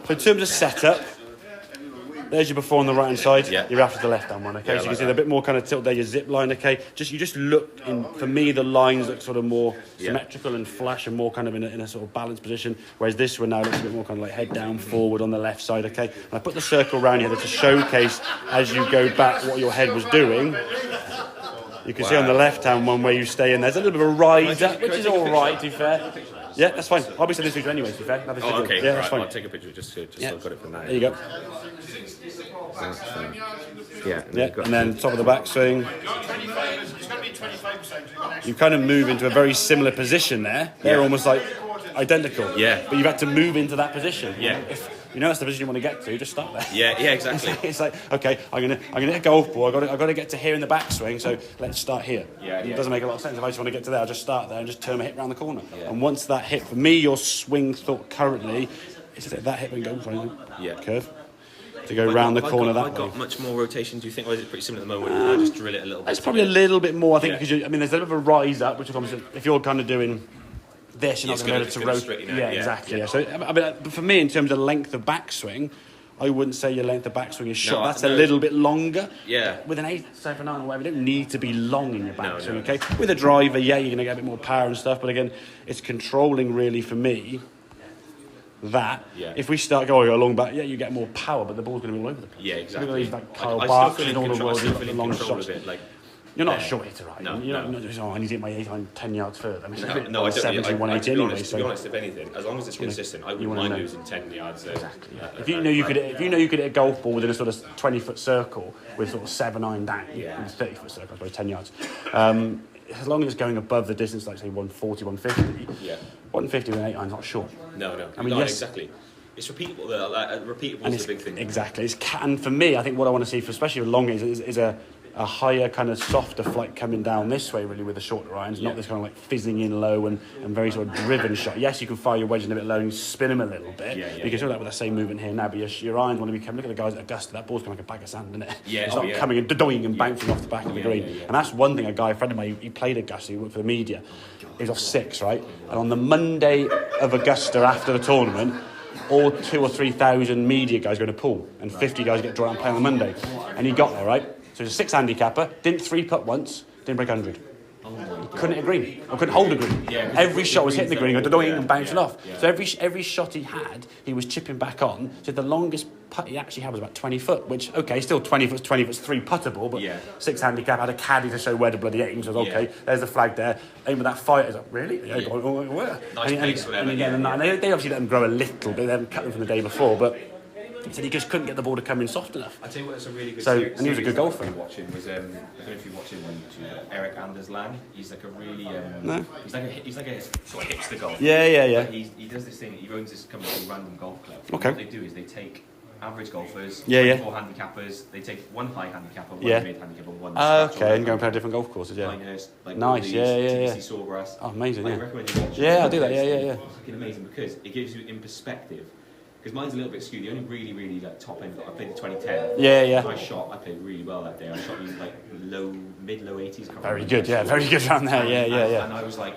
So in terms of setup, there's your before on the right hand side. Yeah. You're after the left hand one. Okay, Yeah, so you like can see a bit more kind of tilt there. Your zip line. Okay, you just look in. For me, the lines look sort of more symmetrical and flash and more kind of in a sort of balanced position. Whereas this one now looks a bit more kind of like head down forward on the left side. Okay, and I put the circle around here to showcase as you go back what your head was doing. You can see on the left hand one where you stay in. There's a little bit of a rise up, which is all right. To be fair. Yeah, that's fine. I'll be sending this picture anyway, to be fair. Oh, okay. Yeah, that's fine. I'll take a picture just so I've got it from there. There you go. And then top of the backswing. You kind of move into a very similar position there. They're almost like identical. Yeah. But you've had to move into that position. Yeah. If you know that's the position you want to get to, just start there. Yeah, exactly. It's like, okay, I'm gonna hit a golf ball. I've got to get to here in the backswing, so let's start here. It doesn't make a lot of sense. If I just want to get to there, I'll just start there and just turn my hip around the corner. Yeah. And once that hip, for me, your swing thought currently is to take that hip and go curve. To go round the corner that way. Got much more rotation, do you think, or is it pretty similar at the moment? I just drill it a little bit. It's probably a little bit more, I think, because there's a bit of a rise up, which is if you're kind of doing this, you're not going to be able to rotate. Yeah, exactly. Yeah. So, I mean, for me, in terms of length of backswing, I wouldn't say your length of backswing is short. That's a little bit longer. Yeah. With an 8, 7, 9 or whatever, you don't need to be long in your backswing, okay? With a driver, you're going to get a bit more power and stuff, but again, it's controlling really for me that if we start going along back, you get more power, but the ball's going to be all over the place. Yeah, exactly. Like Kyle Barks and all the world with long shots. You're not a short hitter, right? No, you're not just, I need to hit my 8 iron 10 yards further. I mean, I don't. 70, 180 anyway. To be honest, if anything, as long as it's consistent, I wouldn't mind losing 10 yards. Exactly. If you know you could hit a golf ball within a sort of 20-foot circle with sort of 7 iron down, in a 30-foot circle, I suppose 10 yards. As long as it's going above the distance, like say 140, 150, 150 with an 8 iron's not short. No. I mean, exactly. It's repeatable. Repeatable is the big thing. Exactly. And for me, I think what I want to see, especially with long is a higher kind of softer flight coming down this way, really, with the shorter irons, not this kind of like fizzing in low and very sort of driven shot. Yes, you can fire your wedge in a bit low and spin them a little bit. You can do that with the same movement here now, but your irons want to be coming. Look at the guys at Augusta. That ball's coming like a bag of sand, isn't it? It's not coming and doing and bouncing off the back of the green. And that's one thing. A friend of mine, he played Augusta. He worked for the media. He was off 6, right? And on the Monday of Augusta after the tournament, all 2,000 or 3,000 media guys go to pool, and 50 guys get drawn out and play on the Monday. And he got there, right? So he's a 6 handicapper, didn't 3-putt once, didn't break 100. Couldn't hit a green, or couldn't hold a green. Every shot was hitting the green, and bouncing off. So every shot he had, he was chipping back on. So the longest putt he actually had was about 20 foot, which, okay, still 20 foot's 3-puttable, but 6 handicap, had a caddy to show where to bloody aim. So I was, okay, there's the flag there. Aim with that fire. It's like, really? Nice pace for them. And they obviously let them grow a little bit. They haven't cut them from the day before, but he said he just couldn't get the ball to come in soft enough. I tell you what, it's a really good. And he was a good golfer. Watching was I don't know if you watch him on YouTube, Eric Anders Lang. He's like a really he's like a sort of hipster golfer. Yeah. But he does this thing. He owns this company called Random Golf Club. Okay. What they do is they take average golfers, 4 handicappers. They take one high handicapper, one mid handicapper, one. Okay, and go and play different golf courses. Pinehurst, nice. TPC Sawgrass. Oh, amazing. I recommend you watch. I'll do that. It's fucking amazing because it gives you in perspective. Because mine's a little bit skewed. The only really like top end. I played in 2010. I played really well that day. I shot in like mid-low 80s. Very good. Very good around there. And I was like,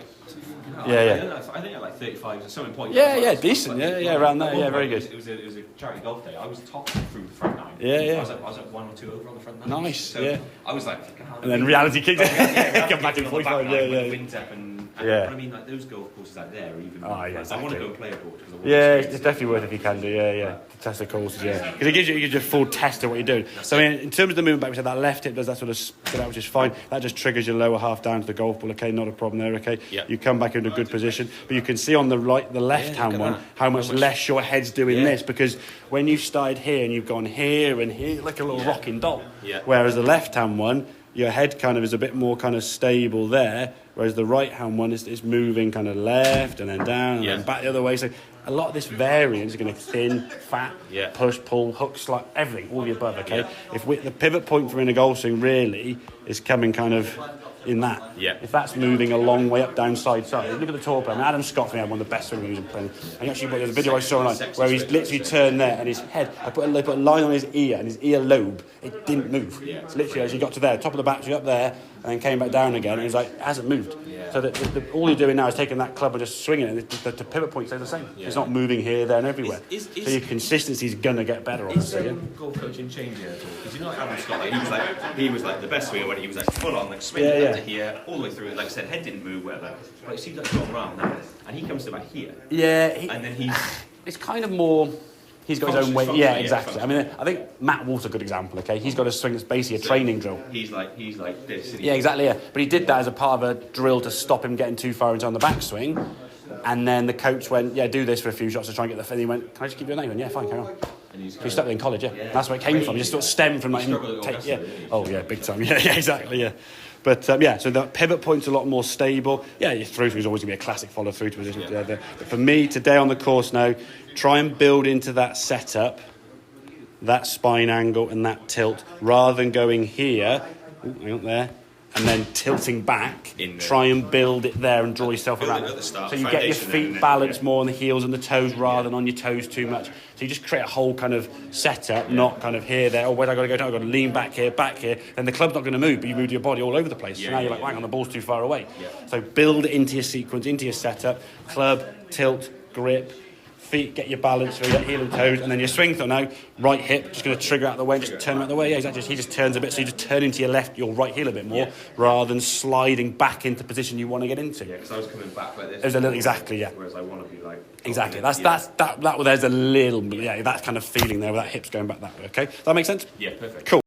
I think at like 35 or something point. Decent. Around there. Very good. It was a charity golf day. I was top through the front 9. I was like 1 or 2 over on the front 9. Nice. So I was like, and then reality kicked in. Come back to 45. Wind up and I mean, like those golf courses out there are even. Exactly. I want to go and play abroad. It's definitely worth it if you can do. To test the courses. Because it gives you a full test of what you're doing. So I mean, in terms of the movement back, we said that left hip does that sort of spit out, which is fine. That just triggers your lower half down to the golf ball. Okay, not a problem there. Okay, you come back into a good position, but you can see on the left hand one how much less your head's doing this, because when you started here and you've gone here and here like a little rocking doll, whereas the left hand one, your head kind of is a bit more kind of stable there, whereas the right hand one is moving kind of left and then down and then back the other way. So a lot of this variance is going to thin, fat, push, pull, hook, slide, everything, all the above. Okay, if the pivot point for in a golf swing really is coming kind of in that. Yeah. If that's moving a long way up, down, side. Look at the tour play. I mean, Adam Scott for me had one of the best swings when he was playing. And actually, there's a video I saw online where he's literally turned there and his head, I put a line on his ear and his ear lobe, it didn't move. Yeah. So literally as he got to there, top of the battery up there, and then came back down again, and he's like, it hasn't moved. Yeah. So all you're doing now is taking that club and just swinging it, and the pivot point stays the same. Yeah. It's not moving here, there, and everywhere. So your consistency is going to get better. Is golf coaching changing at all? Because you know, like Adam Scott, he was like the best swinger when he was like full on, like swinging up to here, all the way through. Like I said, head didn't move, whatever. But it seems like John Rahm now, and he comes to about here. Yeah, and then it's kind of more. He's got his own way. Yeah, exactly. I mean, I think Matt Wolf's a good example. Okay, he's got a swing that's basically a training drill. He's like this. Yeah, exactly. Yeah, but he did that as a part of a drill to stop him getting too far into on the backswing. And then the coach went, "Yeah, do this for a few shots to try and get the." And he went, "Can I just give you a name?" And yeah, fine, carry on. And he stuck there in college. Yeah, that's where it came from. He just sort of stemmed from like. Yeah. Oh yeah, big time. Yeah, exactly. Yeah. But so the pivot point's a lot more stable. Yeah, your through is always going to be a classic follow through to position. Yeah. But for me today on the course now, try and build into that setup, that spine angle and that tilt, rather than going here, hang on there, and then tilting back. Try and build it there and draw yourself around. So you get your feet balanced more on the heels and the toes rather than on your toes too much. So you just create a whole kind of setup, not kind of here, there, where I got to go down, I've got to lean back here, then the club's not going to move, but you move your body all over the place. So now you're like, hang on, the ball's too far away. So build it into your sequence, into your setup, club, tilt, grip, feet, get your balance through your heel and toes, and then your swing throw now, right hip, just going to trigger out the way, just turn him out the way. Yeah, exactly. He just turns a bit, so you just turn into your right heel a bit more, rather than sliding back into position you want to get into. Yeah, because I was coming back like this. There's a little, exactly, yeah. Whereas I want to be like... Exactly. There's a little, that kind of feeling there, with that hips going back that way, okay? Does that make sense? Yeah, perfect. Cool.